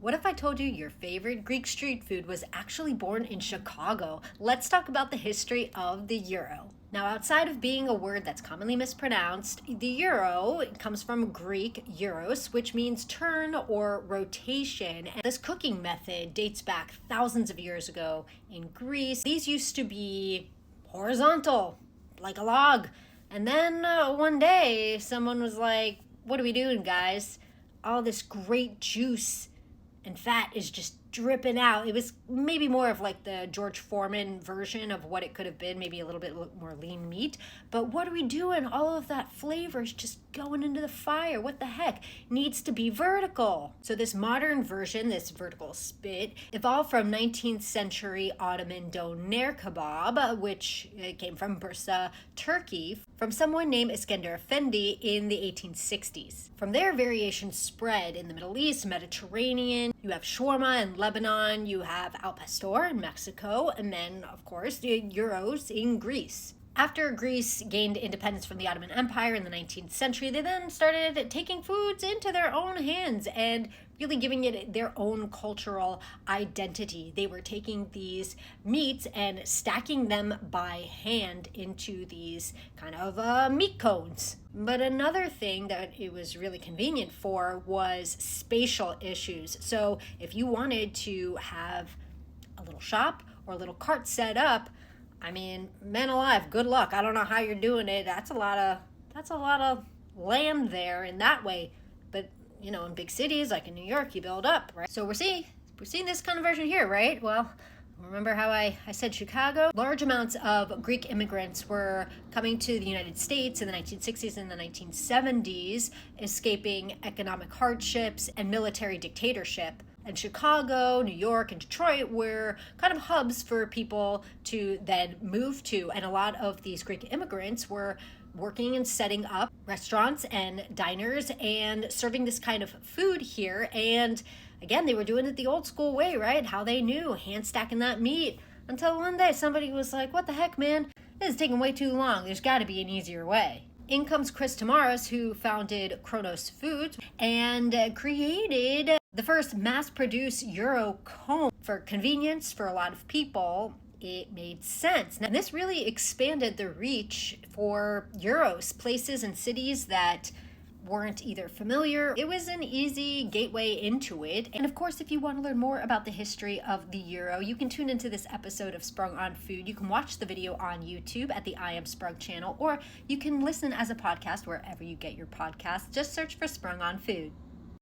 What if I told you your favorite Greek street food was actually born in Chicago? Let's talk about the history of the euro. Now, outside of being a word that's commonly mispronounced, the euro comes from Greek euros, which means turn or rotation. And this cooking method dates back thousands of years ago in Greece. These used to be horizontal, like a log. And then one day, someone was like, "What are we doing, guys? All this great juice and fat is just dripping out." It was maybe more of like the George Foreman version of what it could have been, maybe a little bit more lean meat. But what are we doing? All of that flavor is just going into the fire. What the heck? Needs to be vertical. So this modern version, this vertical spit, evolved from 19th century Ottoman doner kebab, which came from Bursa, Turkey, from someone named Iskender Efendi in the 1860s. From there, variations spread in the Middle East, Mediterranean. You have shawarma in Lebanon, you have al pastor in Mexico, and then, of course, the gyros in Greece. After Greece gained independence from the Ottoman Empire in the 19th century, they then started taking foods into their own hands and really giving it their own cultural identity. They were taking these meats and stacking them by hand into these kind of meat cones. But another thing that it was really convenient for was spatial issues. So if you wanted to have a little shop or a little cart set up, I mean, man alive, good luck. I don't know how you're doing it. That's a lot of land there in that way. But, you know, in big cities like in New York, you build up, right? So we're seeing this kind of version here, right? Well, remember how I said Chicago? Large amounts of Greek immigrants were coming to the United States in the 1960s and the 1970s, escaping economic hardships and military dictatorship. And Chicago, New York, and Detroit were kind of hubs for people to then move to. And a lot of these Greek immigrants were working and setting up restaurants and diners and serving this kind of food here. And again, they were doing it the old school way, right? How they knew, hand stacking that meat. Until one day somebody was like, "What the heck, man? This is taking way too long. There's got to be an easier way." In comes Chris Tamaris, who founded Kronos Foods and created the first mass-produced Euro cone. For convenience for a lot of people, it made sense. Now, this really expanded the reach for Euros, places and cities that weren't either familiar. It was an easy gateway into it. And of course, if you want to learn more about the history of the euro, you can tune into this episode of Sprung on Food. You can watch the video on YouTube at the I Am Sprung channel, or you can listen as a podcast wherever you get your podcasts. Just search for Sprung on Food.